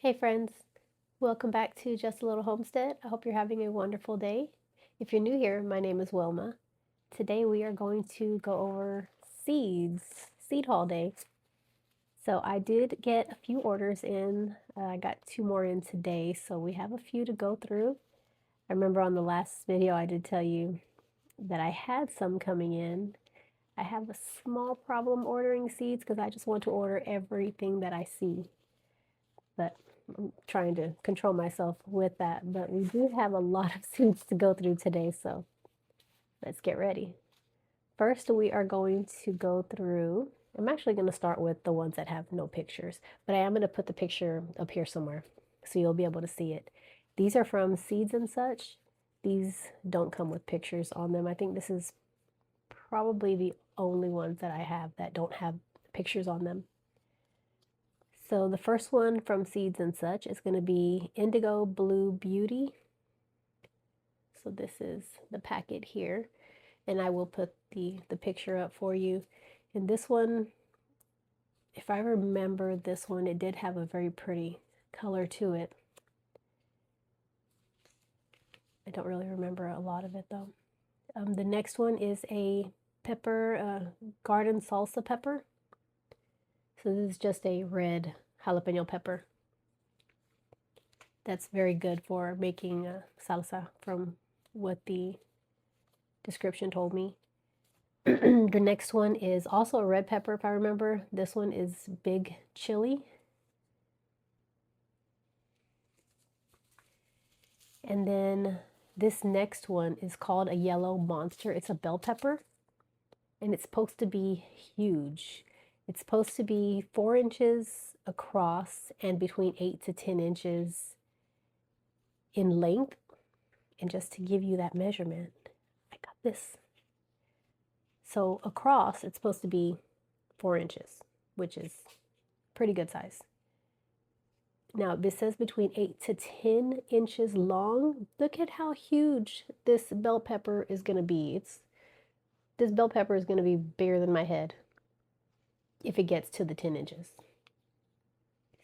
Hey friends, welcome back to Just a Little Homestead. I hope you're having a wonderful day. If you're new here, my name is Wilma. Today we are going to go over seed haul day. So I did get a few orders in. I got 2 more in today, so we have a few to go through. I remember on the last video I did tell you that I had some coming in. I have a small problem ordering seeds because I just want to order everything that I see. But I'm trying to control myself with that. But we do have a lot of seeds to go through today, so let's get ready. First, we are going to go through, I'm actually going to start with the ones that have no pictures, but I am going to put the picture up here somewhere so you'll be able to see it. These are from Seeds and Such. These don't come with pictures on them. I think this is probably the only ones that I have that don't have pictures on them. So the first one from Seeds and Such is going to be Indigo Blue Beauty. So this is the packet here, and I will put the picture up for you. And this one, if I remember this one, it did have a very pretty color to it. I don't really remember a lot of it though. The next one is a pepper, garden salsa pepper. So this is just a red jalapeno pepper. That's very good for making salsa from what the description told me. The next one is also a red pepper, if I remember. This one is big chili. And then this next one is called a yellow monster. It's a bell pepper, and it's supposed to be huge. It's supposed to be 4 inches across and between 8 to 10 inches in length. And just to give you that measurement, I got this. So across, it's supposed to be 4 inches, which is pretty good size. Now, this says between 8 to 10 inches long. Look at how huge this bell pepper is going to be. This bell pepper is going to be bigger than my head if it gets to the 10 inches.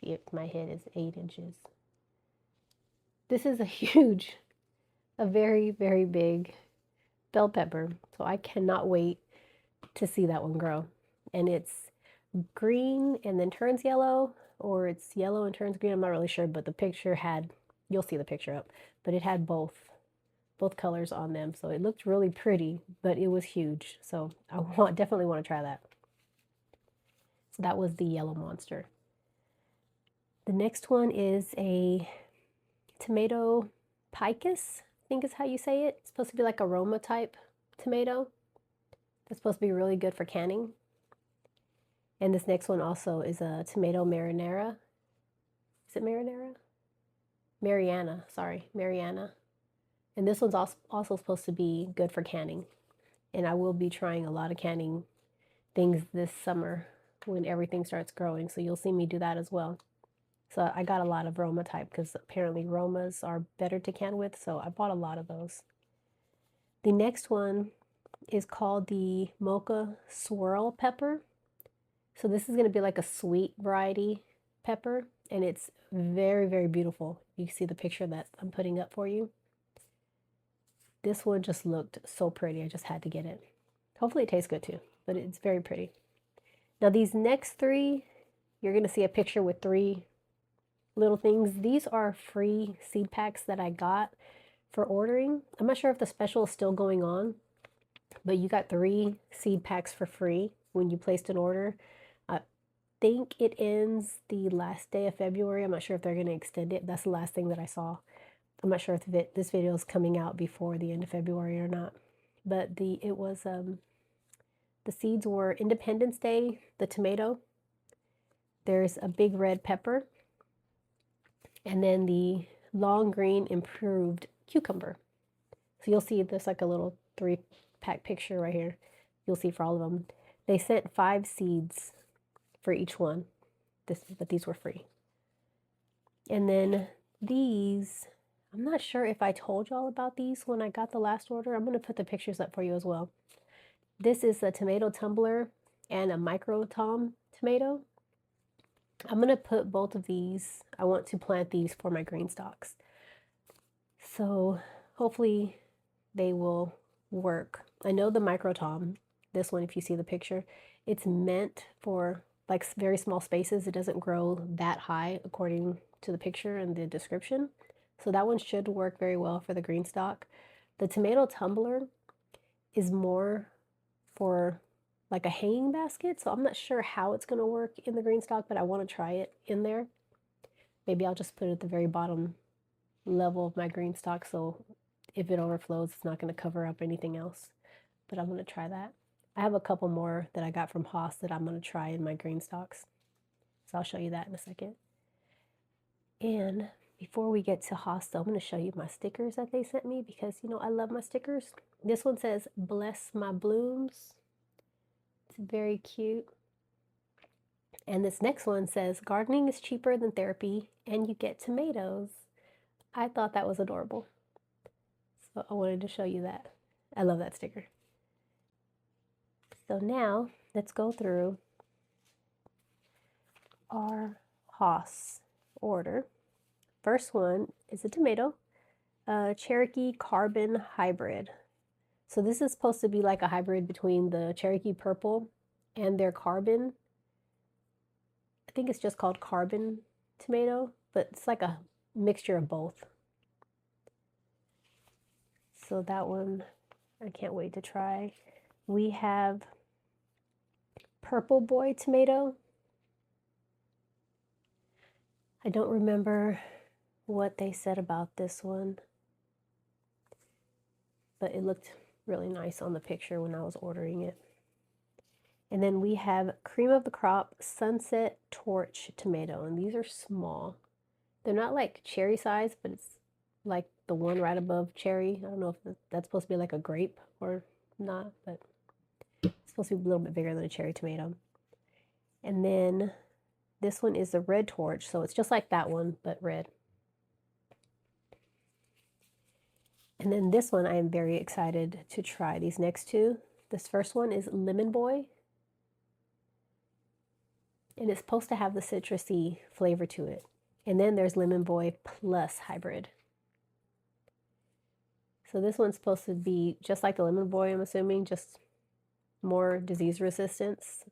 See, my head is 8 inches. This is a very, very big bell pepper. So I cannot wait to see that one grow. And it's green and then turns yellow, or it's yellow and turns green. I'm not really sure, but the picture had, you'll see the picture up, but it had both colors on them. So it looked really pretty, but it was huge. So I definitely want to try that. So that was the yellow monster. The next one is a tomato picus, I think is how you say it. It's supposed to be like aroma type tomato. It's supposed to be really good for canning. And this next one also is a tomato marinara. Is it marinara? Mariana, sorry, Mariana. And this one's also supposed to be good for canning. And I will be trying a lot of canning things this summer when everything starts growing. So you'll see me do that as well. So I got a lot of Roma type because apparently Romas are better to can with. So I bought a lot of those. The next one is called the mocha swirl pepper. So this is going to be like a sweet variety pepper, and it's very, very beautiful. You can see the picture that I'm putting up for you. This one just looked so pretty. I just had to get it. Hopefully it tastes good too, but it's very pretty. Now these next 3, you're going to see a picture with 3 little things. These are free seed packs that I got for ordering. I'm not sure if the special is still going on, but you got 3 seed packs for free when you placed an order. I think it ends the last day of February. I'm not sure if they're going to extend it. That's the last thing that I saw. I'm not sure if this video is coming out before the end of February or not. But the seeds were Independence Day, the tomato. There's a big red pepper. And then the long green improved cucumber. So you'll see there's like a little 3-pack picture right here. You'll see for all of them. They sent 5 seeds for each one, but these were free. And then these, I'm not sure if I told y'all about these when I got the last order. I'm going to put the pictures up for you as well. This is a tomato tumbler and a micro tom tomato. I'm going to put both of these, I want to plant these for my green stalks. So hopefully they will work. I know the micro tom, this one, if you see the picture, it's meant for like very small spaces. It doesn't grow that high according to the picture and the description. So that one should work very well for the green stalk. The tomato tumbler is more for like a hanging basket. So I'm not sure how it's going to work in the green stalk, but I want to try it in there. Maybe I'll just put it at the very bottom level of my green stalk, so if it overflows, it's not going to cover up anything else. But I'm going to try that. I have a couple more that I got from Haas that I'm going to try in my green stalks. So I'll show you that in a second. And before we get to Haas, though, I'm going to show you my stickers that they sent me because, you know, I love my stickers. This one says, "Bless my blooms." It's very cute. And this next one says, "Gardening is cheaper than therapy and you get tomatoes." I thought that was adorable. So I wanted to show you that. I love that sticker. So now let's go through our Haas order. First one is a tomato, Cherokee Carbon Hybrid. So this is supposed to be like a hybrid between the Cherokee Purple and their Carbon. I think it's just called Carbon tomato, but it's like a mixture of both. So that one, I can't wait to try. We have Purple Boy tomato. I don't remember what they said about this one, but it looked really nice on the picture when I was ordering it. And then we have Cream of the Crop Sunset Torch tomato, and these are small. They're not like cherry size, but it's like the one right above cherry. I don't know if that's supposed to be like a grape or not, but it's supposed to be a little bit bigger than a cherry tomato. And then this one is the red torch, so it's just like that one, but red. And then this one I am very excited to try. These next two. This first one is Lemon Boy. And it's supposed to have the citrusy flavor to it. And then there's Lemon Boy Plus Hybrid. So this one's supposed to be just like the Lemon Boy, I'm assuming, just more disease resistance.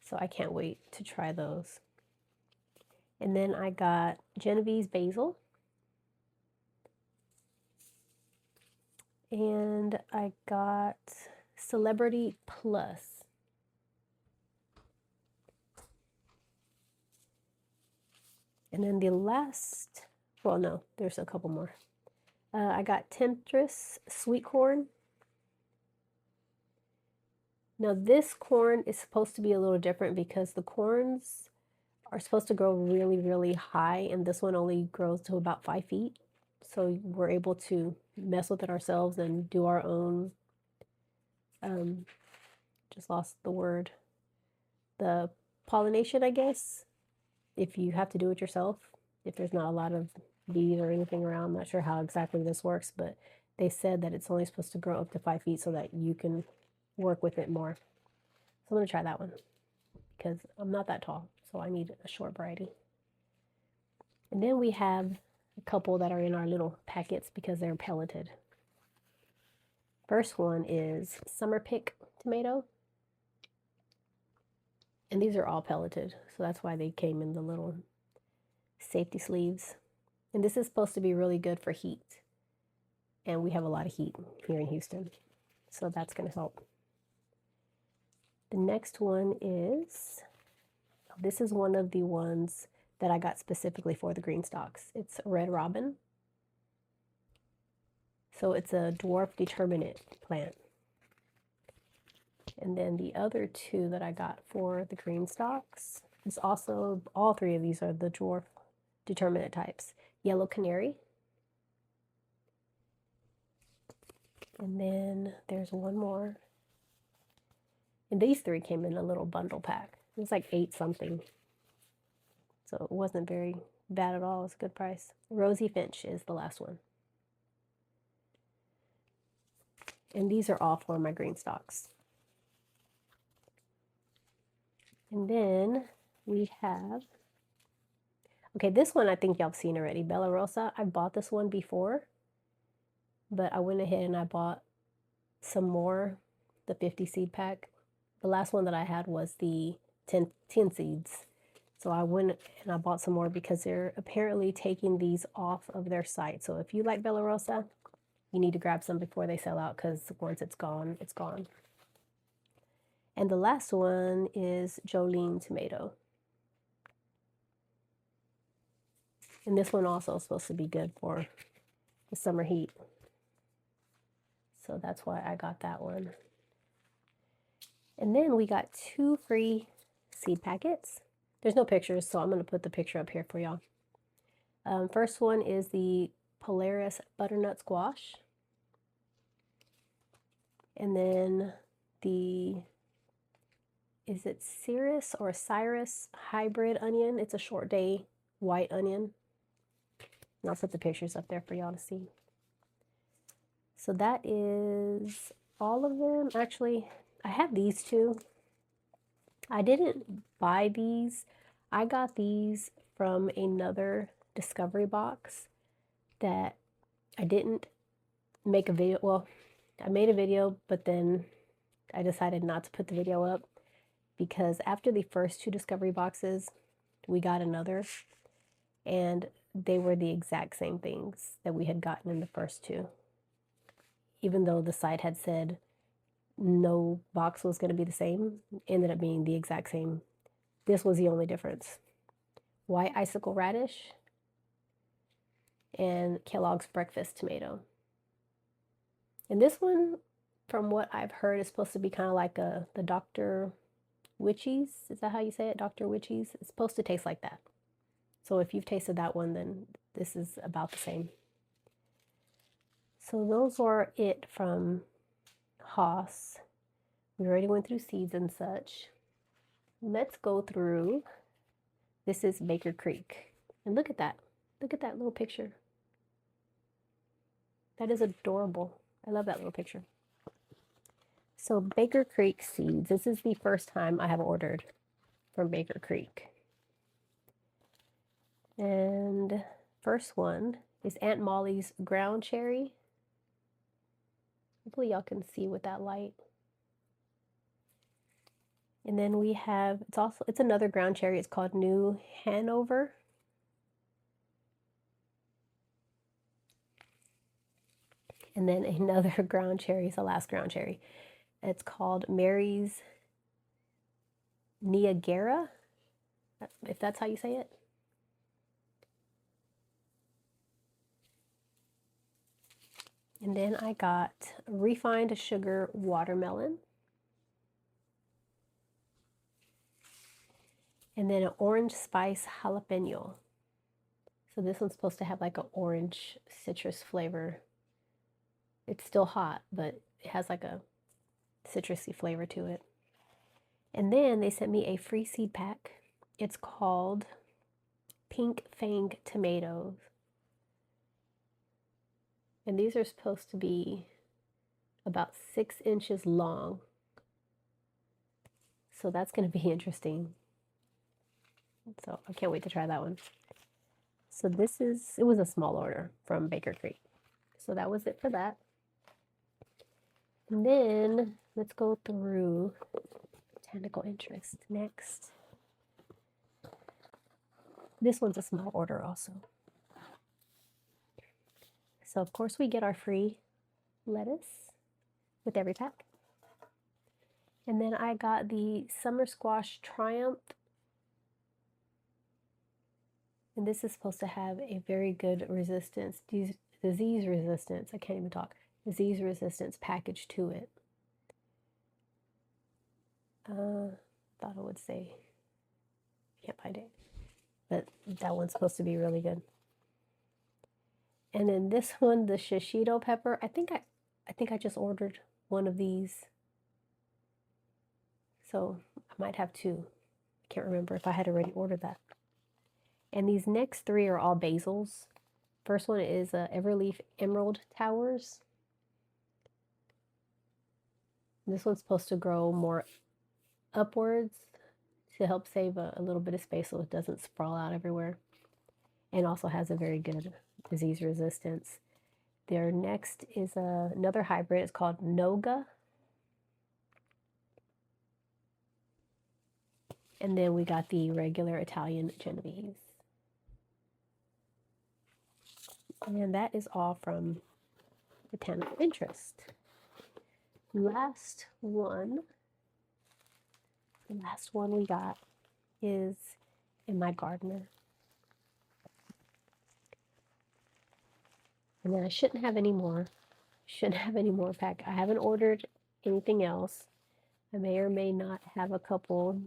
So I can't wait to try those. And then I got Genovese Basil. And I got Celebrity Plus. And then the last, well, no, there's a couple more. I got Temptress Sweet Corn. Now this corn is supposed to be a little different because the corns are supposed to grow really, really high, and this one only grows to about 5 feet. So we're able to mess with it ourselves and do our own, just lost the word, the pollination, I guess, if you have to do it yourself, if there's not a lot of bees or anything around. I'm not sure how exactly this works, but they said that it's only supposed to grow up to 5 feet so that you can work with it more. So I'm going to try that one because I'm not that tall, so I need a short variety. And then we have a couple that are in our little packets because they're pelleted. First one is Summer Pick tomato. And these are all pelleted, so that's why they came in the little safety sleeves. And this is supposed to be really good for heat. And we have a lot of heat here in Houston, so that's going to help. The next one is, this is one of the ones that I got specifically for the green stalks. It's Red Robin. So it's a dwarf determinate plant. And then the other two that I got for the green stalks is also, all three of these are the dwarf determinate types. Yellow Canary. And then there's one more. And these three came in a little bundle pack. It was like 8 something. So it wasn't very bad at all. It was a good price. Rosy Finch is the last one. And these are all for my green stalks. And then we have, okay, this one I think y'all have seen already, Bella Rosa. I bought this one before, but I went ahead and I bought some more, the 50 seed pack. The last one that I had was the 10 seeds. So I went and I bought some more because they're apparently taking these off of their site. So if you like Bella Rosa, you need to grab some before they sell out, because once it's gone, it's gone. And the last one is Jolene tomato. And this one also is supposed to be good for the summer heat. So that's why I got that one. And then we got 2 free seed packets. There's no pictures, so I'm going to put the picture up here for y'all. First one is the Polaris butternut squash. And then the, is it Cirrus or Cyrus hybrid onion? It's a short day white onion. And I'll put the pictures up there for y'all to see. So that is all of them. Actually, I have these two. I didn't buy these. I got these from another discovery box that I didn't make a video. Well, I made a video, but then I decided not to put the video up because after the first 2 discovery boxes, we got another, and they were the exact same things that we had gotten in the first 2. Even though the site had said no box was going to be the same, ended up being the exact same. This was the only difference. White icicle radish and Kellogg's breakfast tomato. And this one, from what I've heard, is supposed to be kind of like the Dr. Witchies. Is that how you say it? Dr. Witchies? It's supposed to taste like that. So if you've tasted that one, then this is about the same. So those are it from Haas. We already went through seeds and such. Let's go through, this is Baker Creek. And look at that. Look at that little picture. That is adorable. I love that little picture. So Baker Creek seeds. This is the first time I have ordered from Baker Creek. And first one is Aunt Molly's ground cherry. Hopefully y'all can see with that light. And then we have, it's another ground cherry. It's called New Hanover. And then another ground cherry is the last ground cherry. It's called Mary's Niagara, if that's how you say it. And then I got refined sugar watermelon. And then an orange spice jalapeno. So this one's supposed to have like an orange citrus flavor. It's still hot, but it has like a citrusy flavor to it. And then they sent me a free seed pack. It's called Pink Fang Tomatoes. And these are supposed to be about 6 inches long. So that's going to be interesting. So I can't wait to try that one. So it was a small order from Baker Creek. So that was it for that. And then let's go through botanical interest next. This one's a small order also. So of course we get our free lettuce with every pack. And then I got the Summer Squash Triumph. And this is supposed to have a very good resistance, disease resistance. I can't even talk. Disease resistance package to it. Thought it would say, can't find it. But that one's supposed to be really good. And then this one, the shishito pepper. I think I just ordered one of these. So I might have 2. I can't remember if I had already ordered that. And these next 3 are all basils. First one is Everleaf Emerald Towers. This one's supposed to grow more upwards to help save a little bit of space so it doesn't sprawl out everywhere, and also has a very good disease resistance. Their next is another hybrid. It's called Noga. And then we got the regular Italian Genovese. And that is all from Botanical Interest. The last one we got is in my gardener. And then I shouldn't have any more. Pack. I haven't ordered anything else. I may or may not have a couple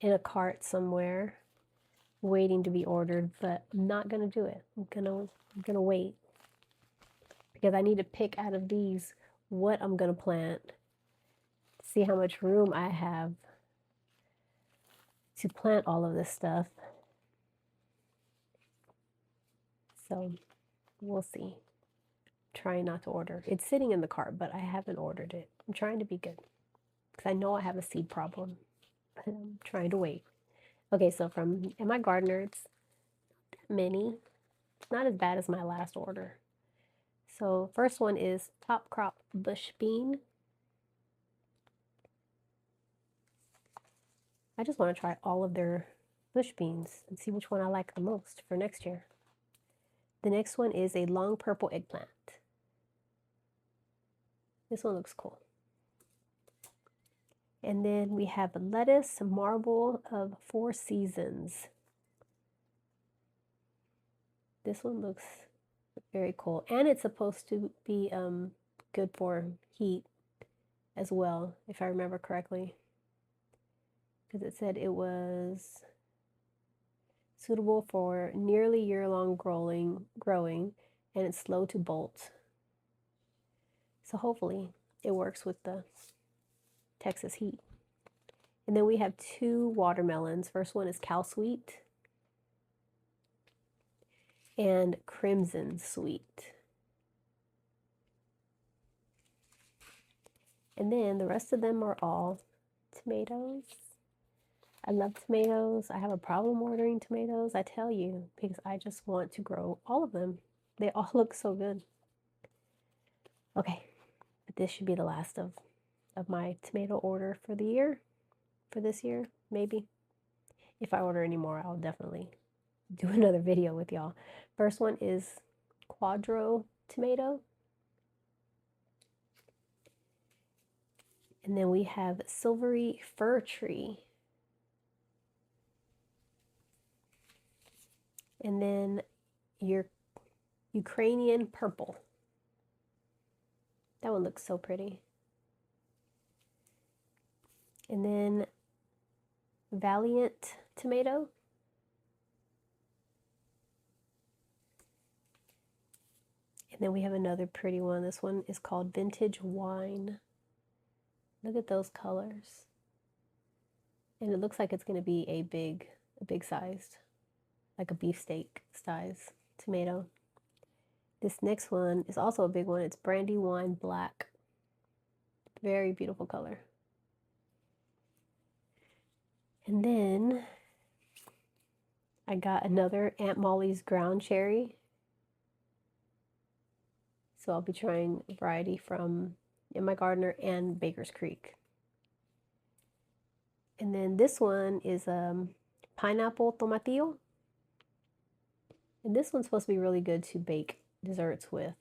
in a cart somewhere waiting to be ordered, but I'm not gonna do it. I'm gonna wait, because I need to pick out of these what I'm gonna plant, see how much room I have to plant all of this stuff. So we'll see. Trying not to order. It's sitting in the cart, but I haven't ordered it. I'm trying to be good, because I know I have a seed problem. I'm trying to wait. Okay, so from in my gardener, it's many. It's not as bad as my last order. So first one is Top Crop Bush Bean. I just want to try all of their bush beans and see which one I like the most for next year. The next one is a long purple eggplant. This one looks cool. And then we have a lettuce marble of 4 seasons. This one looks very cool. And it's supposed to be good for heat as well, if I remember correctly. Because it said it was suitable for nearly year-long growing, and it's slow to bolt. So hopefully it works with the Texas heat. And then we have 2 watermelons. First one is Cal Sweet and Crimson Sweet. And then the rest of them are all tomatoes. I love tomatoes. I have a problem ordering tomatoes, I tell you, because I just want to grow all of them. They all look so good. Okay, but this should be the last of my tomato order for the year, for this year, maybe. If I order any more, I'll definitely do another video with y'all. First one is Quadro tomato. And then we have Silvery Fir Tree. And then your Ukrainian Purple. That one looks so pretty. And then Valiant Tomato. And then we have another pretty one. This one is called Vintage Wine. Look at those colors. And it looks like it's going to be a big sized, like a beefsteak size tomato. This next one is also a big one. It's Brandywine Black. Very beautiful color. And then I got another Aunt Molly's ground cherry. So I'll be trying a variety from In My Gardener and Baker's Creek. And then this one is Pineapple Tomatillo. And this one's supposed to be really good to bake desserts with,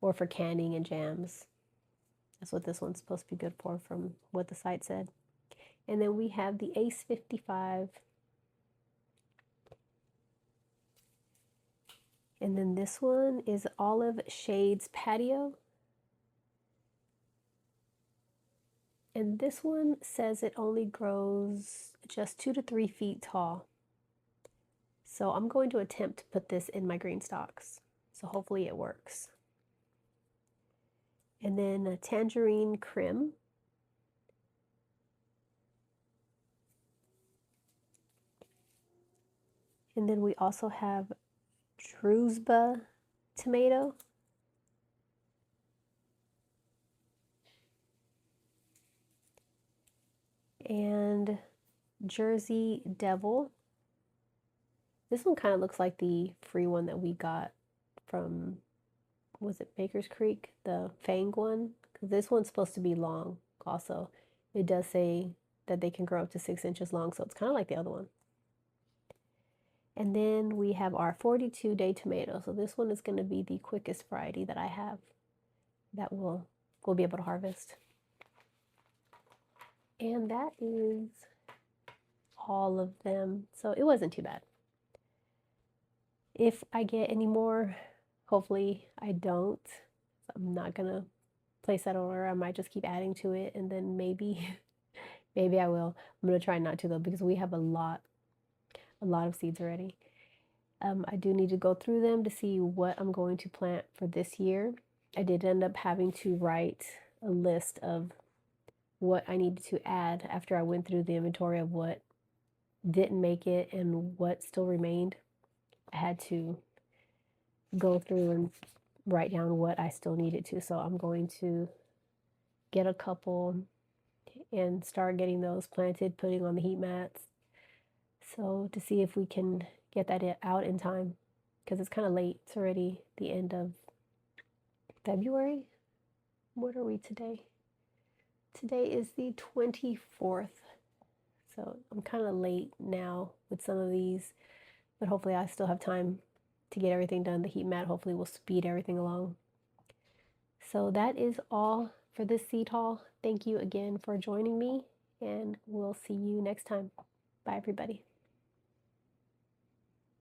or for canning and jams. That's what this one's supposed to be good for, from what the site said. And then we have the Ace 55. And then this one is Olive Shades Patio. And this one says it only grows just 2 to 3 feet tall. So I'm going to attempt to put this in my green stalks. So hopefully it works. And then a Tangerine Crim. And then we also have Drusba tomato. And Jersey Devil. This one kind of looks like the free one that we got from, was it Baker's Creek, the Fang one? Because this one's supposed to be long also. It does say that they can grow up to 6 inches long, so it's kind of like the other one. And then we have our 42-day tomato. So this one is going to be the quickest variety that I have that we'll be able to harvest. And that is all of them. So it wasn't too bad. If I get any more, hopefully I don't. I'm not gonna place that order. I might just keep adding to it, and then maybe maybe I will. I'm gonna try not to though, because we have a lot of seeds already. I do need to go through them to see what I'm going to plant for this year. I did end up having to write a list of what I needed to add after I went through the inventory of what didn't make it and what still remained. I had to go through and write down what I still needed to. So I'm going to get a couple and start getting those planted, putting on the heat mats. So to see if we can get that out in time, because it's kind of late. It's already the end of February. What are we today? Today is the 24th. So I'm kind of late now with some of these, but hopefully I still have time to get everything done. The heat mat hopefully will speed everything along. So that is all for this seed haul. Thank you again for joining me, and we'll see you next time. Bye, everybody.